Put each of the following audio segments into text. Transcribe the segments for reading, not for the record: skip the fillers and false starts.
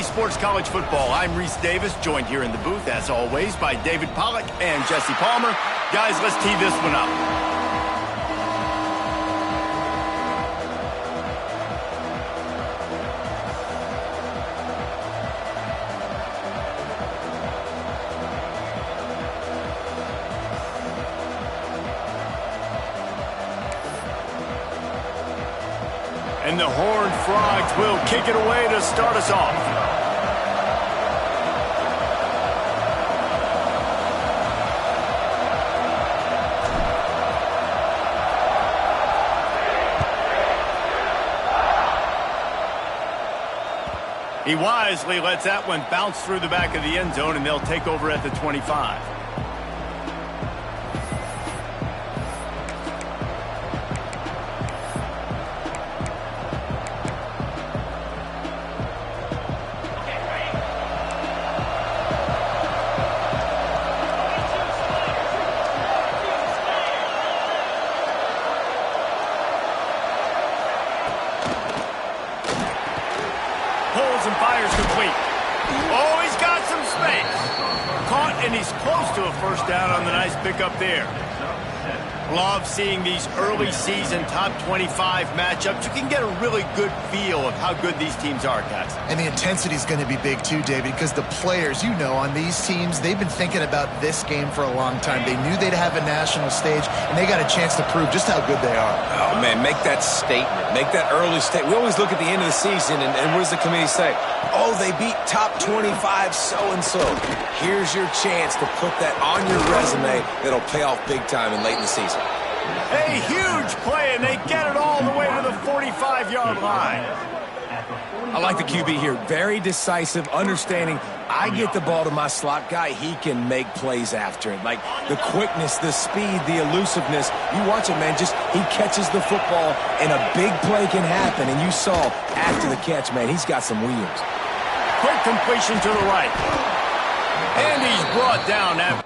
Sports College Football. I'm Reese Davis, joined here in the booth, as always, by David Pollack and Jesse Palmer. Guys, let's tee this one up. And the Horned Frogs will kick it away to start us off. He wisely lets that one bounce through the back of the end zone, and they'll take over at the 25. Pulls and fires complete. Oh, he's got some space. Caught, and he's close to a first down on the nice pickup there. Love seeing these early season top 25 matchups. You can get a really good feel of how good these teams are, guys. And the intensity is going to be big too, David, because the players, you know, on these teams, they've been thinking about this game for a long time. They knew they'd have a national stage, and they got a chance to prove just how good they are. Oh, man, make that statement. Make that early statement. We always look at the end of the season, and what does the committee say? Oh, they beat top 25 so-and-so. Here's your chance to put that on your resume that'll pay off big time and late in the season. A huge play, and they get it all the way to the 45-yard line. I like the QB here. Very decisive, understanding I get the ball to my slot guy, he can make plays after it. Like the quickness, the speed, the elusiveness. You watch it, man, just he catches the football, and a big play can happen. And you saw after the catch, man, he's got some wheels. Quick completion to the right. And he's brought down after.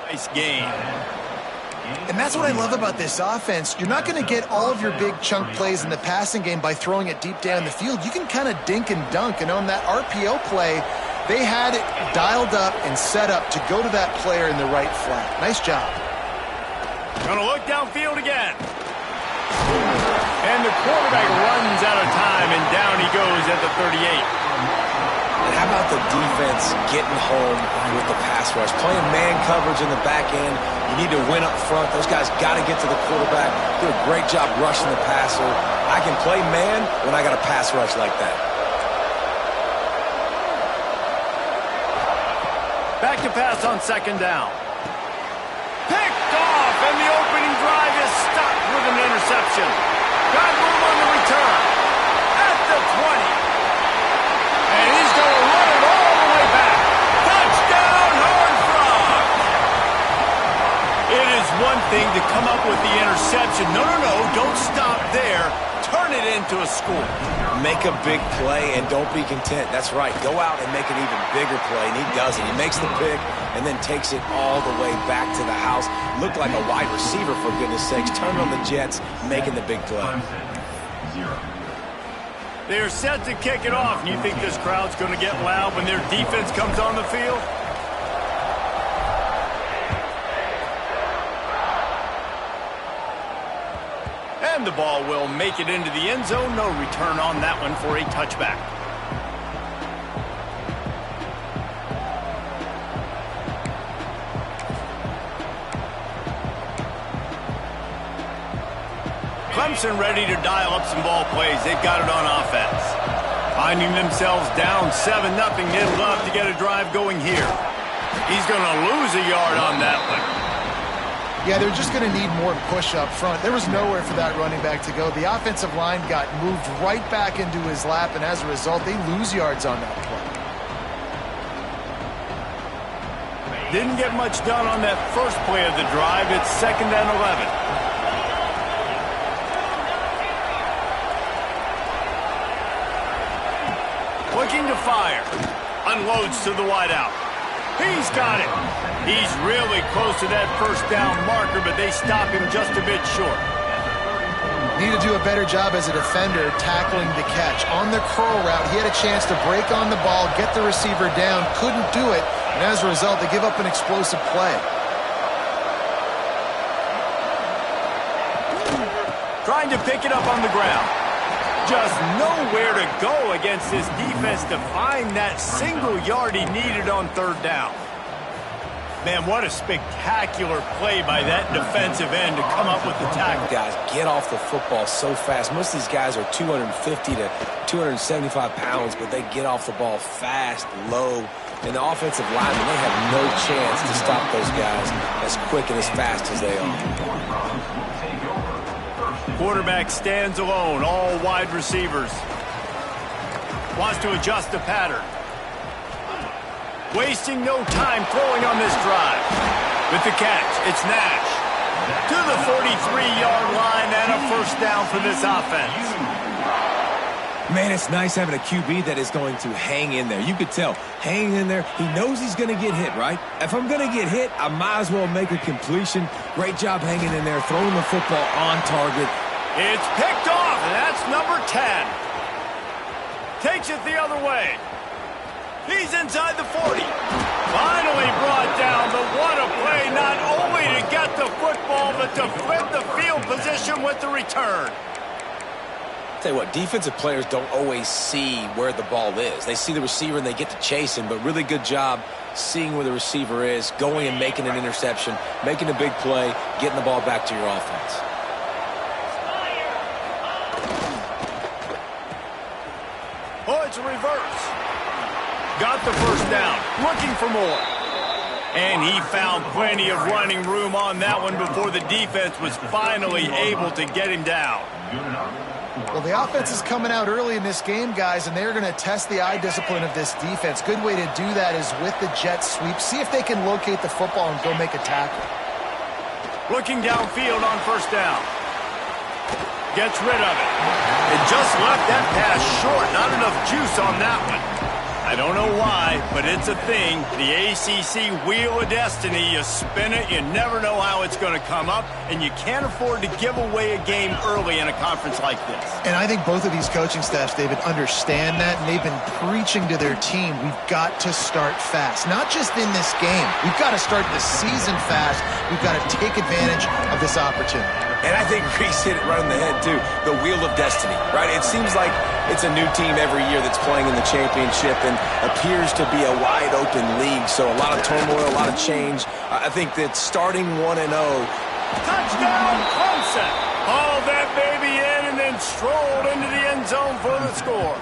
Nice game. And that's what I love about this offense. You're not going to get all of your big chunk plays in the passing game by throwing it deep down the field. You can kind of dink and dunk. And on that RPO play, they had it dialed up and set up to go to that player in the right flat. Nice job. Gonna look downfield again. And the quarterback runs out of time, and down he goes at the 38. And how about the defense getting home with the pass rush? Playing man coverage in the back end. You need to win up front. Those guys got to get to the quarterback. Do a great job rushing the passer. I can play man when I got a pass rush like that. Back to pass on second down. Picked off, and the opening drive is stopped with an interception. Got room on the return. At the 20. And he's going to run it all the way back. Touchdown, Horned Frogs! It is one thing to come up with the interception. No, don't stop there. Turn it into a score. Make a big play and don't be content. That's right. Go out and make an even bigger play, and he does it. He makes the pick and then takes it all the way back to the house. Looked like a wide receiver, for goodness sakes. Turned on the Jets, making the big play. They're set to kick it off. And you think this crowd's going to get loud when their defense comes on the field? And the ball will make it into the end zone. No return on that one for a touchback. Clemson ready to dial up some ball plays. They've got it on offense. Finding themselves down 7-0, they'd love to get a drive going here. He's going to lose a yard on that one. Yeah, they're just going to need more push up front. There was nowhere for that running back to go. The offensive line got moved right back into his lap, and as a result, they lose yards on that play. Didn't get much done on that first play of the drive. It's 2nd and 11. Looking to fire. Unloads to the wideout. He's got it. He's really close to that first down marker, but they stop him just a bit short. Need to do a better job as a defender tackling the catch. On the curl route, he had a chance to break on the ball, get the receiver down, couldn't do it, and as a result, they give up an explosive play. Trying to pick it up on the ground. Just nowhere to go against this defense to find that single yard he needed on 3rd down. Man, what a spectacular play by that defensive end to come up with the tackle. Guys, get off the football so fast. Most of these guys are 250 to 275 pounds, but they get off the ball fast, low. And the offensive linemen, they have no chance to stop those guys as quick and as fast as they are. Quarterback stands alone, all wide receivers. Wants to adjust the pattern. Wasting no time throwing on this drive. With the catch, it's Nash. To the 43-yard line and a first down for this offense. Man, it's nice having a QB that is going to hang in there. You could tell, hanging in there, he knows he's going to get hit, right? If I'm going to get hit, I might as well make a completion. Great job hanging in there, throwing the football on target. It's picked off, and that's number 10. Takes it the other way. He's inside the 40. Finally brought down, but what a play, not only to get the football, but to flip the field position with the return. Tell you what, defensive players don't always see where the ball is. They see the receiver and they get to chase him, but really good job seeing where the receiver is, going and making an interception, making a big play, getting the ball back to your offense. Oh, it's a reverse. Got the first down, looking for more. And he found plenty of running room on that one before the defense was finally able to get him down. Well, the offense is coming out early in this game, guys, and they're going to test the eye discipline of this defense. Good way to do that is with the jet sweep. See if they can locate the football and go make a tackle. Looking downfield on first down. Gets rid of it. It just left that pass short. Not enough juice on that one. I don't know why, but it's a thing. The ACC Wheel of Destiny, you spin it, you never know how it's going to come up, and you can't afford to give away a game early in a conference like this. And I think both of these coaching staffs, David, understand that, and they've been preaching to their team, we've got to start fast. Not just in this game. We've got to start the season fast. We've got to take advantage of this opportunity. And I think Reese hit it right on the head, too. The Wheel of Destiny, right? It seems like it's a new team every year that's playing in the championship and appears to be a wide-open league. So a lot of turmoil, a lot of change. I think that starting 1-0. Touchdown, Clemson. Hauled that baby in and then strolled into the end zone for the score.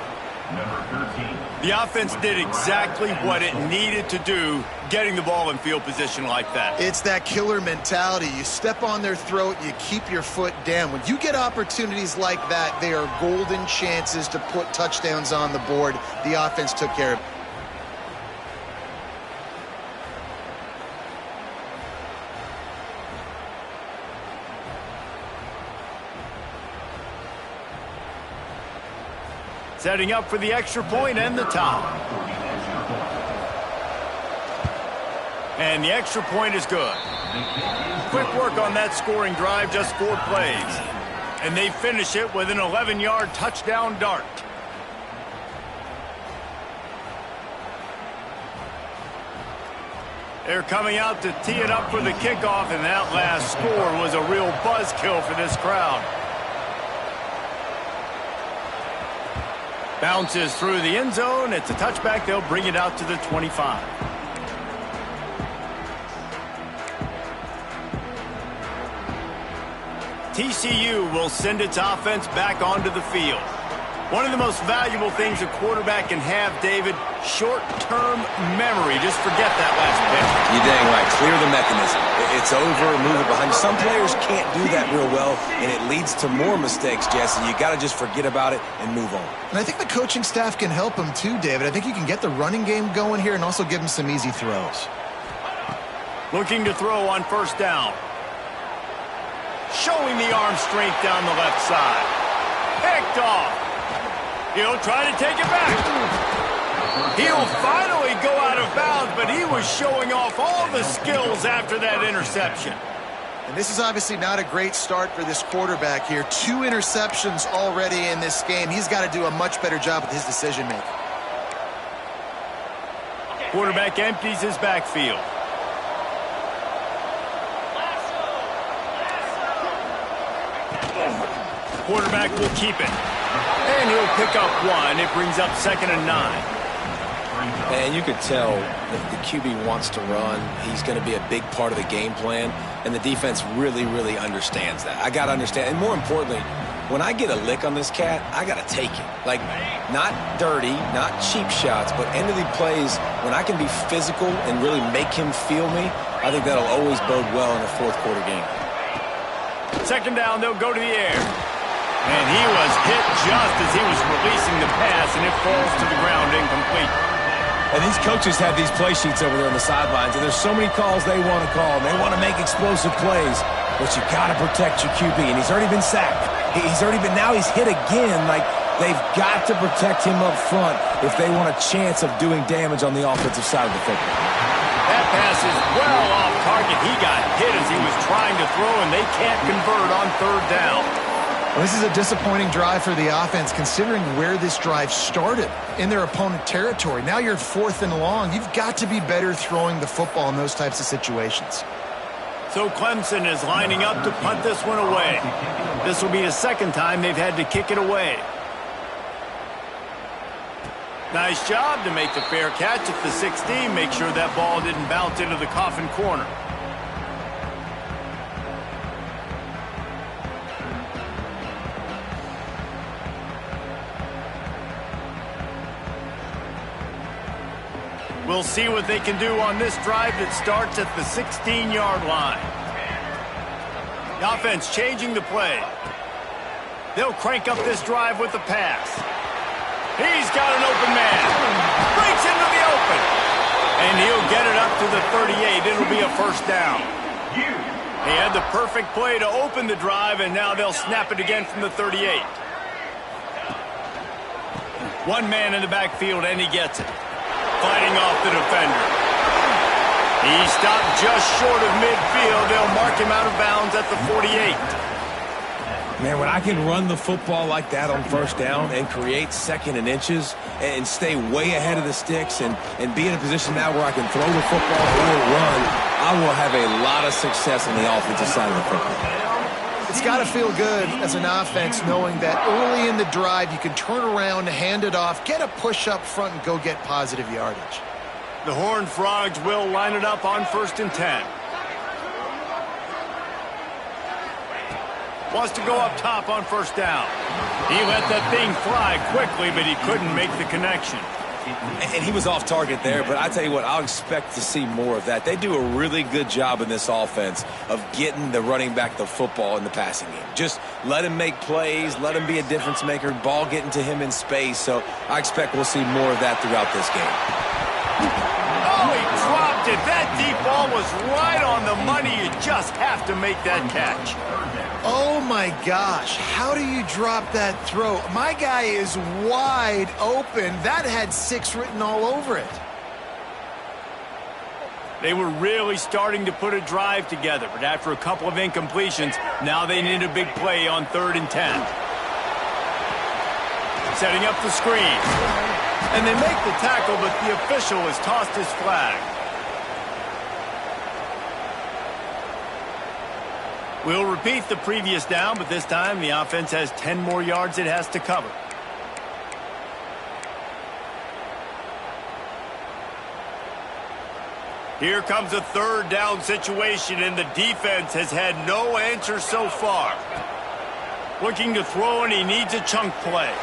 Number 13. The offense did exactly what it needed to do, getting the ball in field position like that. It's that killer mentality. You step on their throat, you keep your foot down. When you get opportunities like that, they are golden chances to put touchdowns on the board. The offense took care of it. Setting up for the extra point and the top. And the extra point is good. Quick work on that scoring drive, just 4 plays. And they finish it with an 11-yard touchdown dart. They're coming out to tee it up for the kickoff, and that last score was a real buzzkill for this crowd. Bounces through the end zone. It's a touchback. They'll bring it out to the 25. TCU will send its offense back onto the field. One of the most valuable things a quarterback can have, David, short-term memory. Just forget that last pitch. You're dang right. Clear the mechanism. It's over, move it behind you. Some players can't do that real well, and it leads to more mistakes, Jesse. You got to just forget about it and move on. And I think the coaching staff can help him too, David. I think you can get the running game going here and also give him some easy throws. Looking to throw on first down. Showing the arm strength down the left side. Picked off. He'll try to take it back. He'll finally go out of bounds, but he was showing off all the skills after that interception. And this is obviously not a great start for this quarterback here. 2 interceptions already in this game. He's got to do a much better job with his decision-making. Quarterback empties his backfield. Quarterback will keep it. And he'll pick up 1. It brings up 2nd and 9. And you could tell if the QB wants to run, he's going to be a big part of the game plan. And the defense really, really understands that. I got to understand. And more importantly, when I get a lick on this cat, I got to take it. Like, not dirty, not cheap shots, but end of the plays, when I can be physical and really make him feel me, I think that'll always bode well in a fourth quarter game. 2nd down, they'll go to the air. And he was hit just as he was releasing the pass, and it falls to the ground incomplete. And these coaches have these play sheets over there on the sidelines, and there's so many calls they want to call. They want to make explosive plays, but you got to protect your QB, and he's already been sacked. Now he's hit again. Like, they've got to protect him up front if they want a chance of doing damage on the offensive side of the football. That pass is well off target. He got hit as he was trying to throw, and they can't convert on 3rd down. Well, this is a disappointing drive for the offense, considering where this drive started in their opponent territory. Now you're 4th and long. You've got to be better throwing the football in those types of situations. So Clemson is lining up to punt this one away. This will be the 2nd time they've had to kick it away. Nice job to make the fair catch at the 16. Make sure that ball didn't bounce into the coffin corner. We'll see what they can do on this drive that starts at the 16-yard line. The offense changing the play. They'll crank up this drive with the pass. He's got an open man. Breaks into the open. And he'll get it up to the 38. It'll be a 1st down. He had the perfect play to open the drive, and now they'll snap it again from the 38. 1 man in the backfield, and he gets it. Fighting off the defender. He stopped just short of midfield. They'll mark him out of bounds at the 48. Man, when I can run the football like that on 1st down and create 2nd and inches and stay way ahead of the sticks and be in a position now where I can throw the football or run, I will have a lot of success on the offensive side of the football. It's got to feel good as an offense knowing that early in the drive you can turn around, hand it off, get a push up front, and go get positive yardage. The Horned Frogs will line it up on 1st and 10. Wants to go up top on 1st down. He let that thing fly quickly, but he couldn't make the connection. And he was off target there, but I tell you what, I'll expect to see more of that. They do a really good job in this offense of getting the running back the football in the passing game. Just let him make plays, let him be a difference maker, ball getting to him in space. So I expect we'll see more of that throughout this game. Oh, he dropped it. That deep ball was right on the money. You just have to make that catch. Oh, my gosh. How do you drop that throw? My guy is wide open. That had 6 written all over it. They were really starting to put a drive together, but after a couple of incompletions, now they need a big play on 3rd and 10. Setting up the screen. And they make the tackle, but the official has tossed his flag. We'll repeat the previous down, but this time the offense has 10 more yards it has to cover. Here comes a third down situation, and the defense has had no answer so far. Looking to throw, and he needs a chunk play.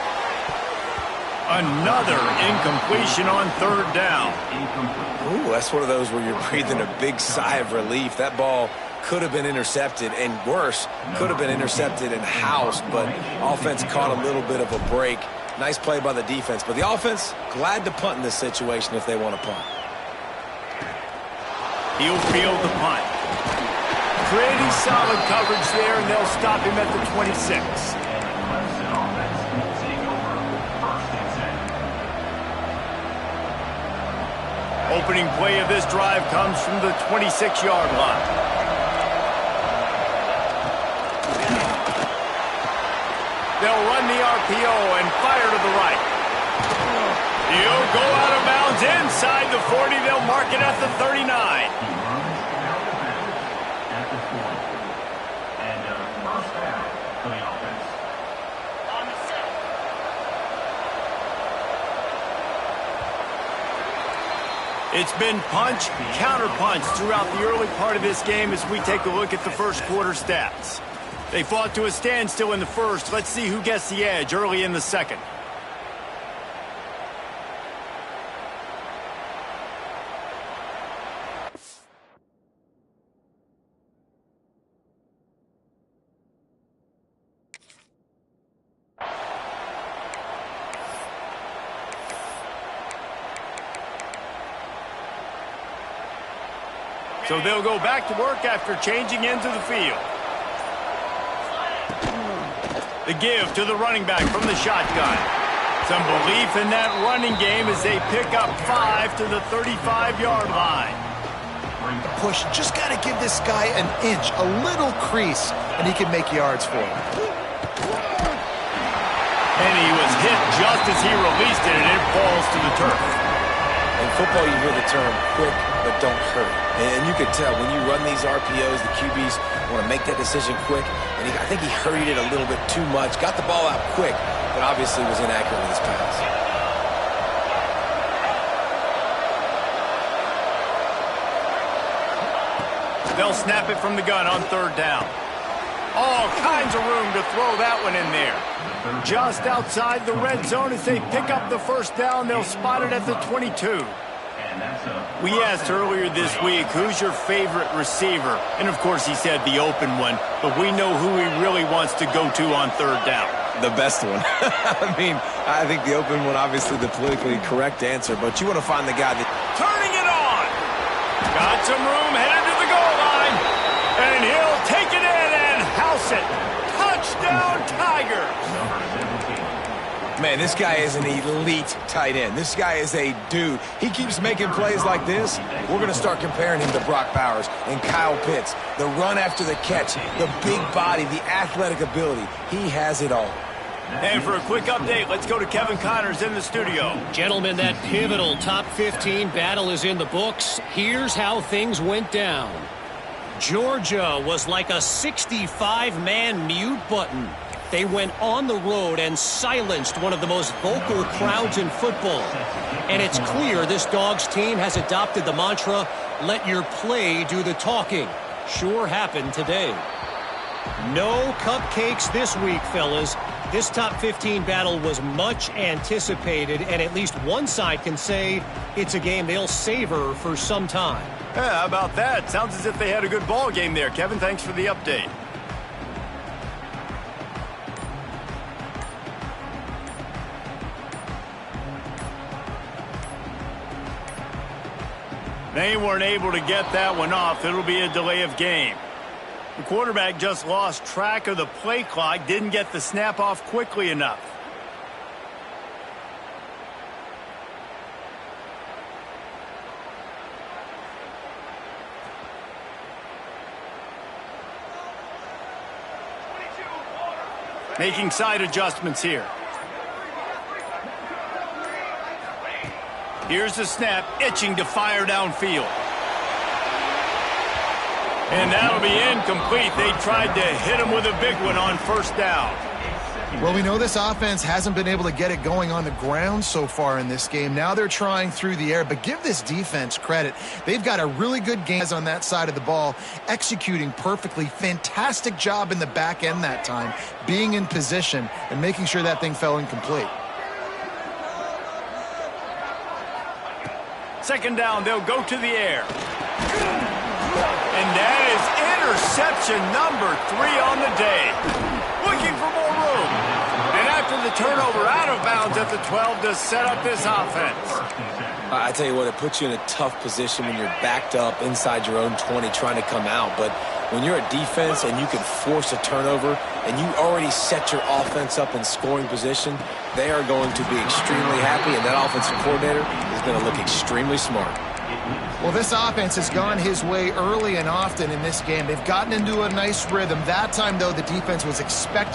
Another incompletion on third down. Ooh, that's one of those where you're breathing a big sigh of relief. That ball could have been intercepted, and worse, could have been intercepted and housed, but offense caught a little bit of a break. Nice play by the defense, but the offense glad to punt in this situation if they want to punt. He'll field the punt. Pretty solid coverage there, and they'll stop him at the 26. Opening play of this drive comes from the 26-yard line. They'll run the RPO and fire to the right. He'll go out of bounds inside the 40. They'll mark it at the 39. It's been punch, counter-punch throughout the early part of this game as we take a look at the first quarter stats. They fought to a standstill in the first. Let's see who gets the edge early in the second. So they'll go back to work after changing into the field. The give to the running back from the shotgun. Some belief in that running game as they pick up 5 to the 35-yard line. Push, just got to give this guy an inch, a little crease, and he can make yards for him. And he was hit just as he released it, and it falls to the turf. In football, you hear the term quick, but don't hurry. And you can tell when you run these RPOs, the QBs want to make that decision quick. And I think he hurried it a little bit too much, got the ball out quick, but obviously was inaccurate with his pass. They'll snap it from the gun on third down. All kinds of room to throw that one in there. Just outside the red zone as they pick up the first down. They'll spot it at the 22. We asked earlier this week, who's your favorite receiver? And, of course, he said the open one. But we know who he really wants to go to on third down. The best one. I mean, I think the open one, obviously the politically correct answer. But you want to find the guy that... Turning it on. Got some room headed to the goal line. And he'll take it in and house it. Touchdown, Tigers. Man, this guy is an elite tight end. This guy is a dude. He keeps making plays like this. We're going to start comparing him to Brock Bowers and Kyle Pitts. The run after the catch, the big body, the athletic ability. He has it all. And for a quick update, let's go to Kevin Connors in the studio. Gentlemen, that pivotal top 15 battle is in the books. Here's how things went down. Georgia was like a 65-man mute button. They went on the road and silenced one of the most vocal crowds in football. And it's clear this Dogs team has adopted the mantra, let your play do the talking. Sure happened today. No cupcakes this week, fellas. This top 15 battle was much anticipated, and at least one side can say it's a game they'll savor for some time. Yeah, how about that? Sounds as if they had a good ball game there. Kevin, thanks for the update. They weren't able to get that one off. It'll be a delay of game. The quarterback just lost track of the play clock, didn't get the snap off quickly enough. Making side adjustments here. Here's the snap, itching to fire downfield. And that'll be incomplete. They tried to hit him with a big one on first down. Well, we know this offense hasn't been able to get it going on the ground so far in this game. Now they're trying through the air, but give this defense credit. They've got a really good game on that side of the ball, executing perfectly. Fantastic job in the back end that time, being in position and making sure that thing fell incomplete. Second down, they'll go to the air. And that is interception number 3 on the day. Looking for more room. And after the turnover, out of bounds at the 12 to set up this offense. I tell you what, it puts you in a tough position when you're backed up inside your own 20 trying to come out. But when you're a defense and you can force a turnover and you already set your offense up in scoring position, they are going to be extremely happy, and that offensive coordinator is going to look extremely smart. Well, this offense has gone his way early and often in this game. They've gotten into a nice rhythm. That time, though, the defense was expecting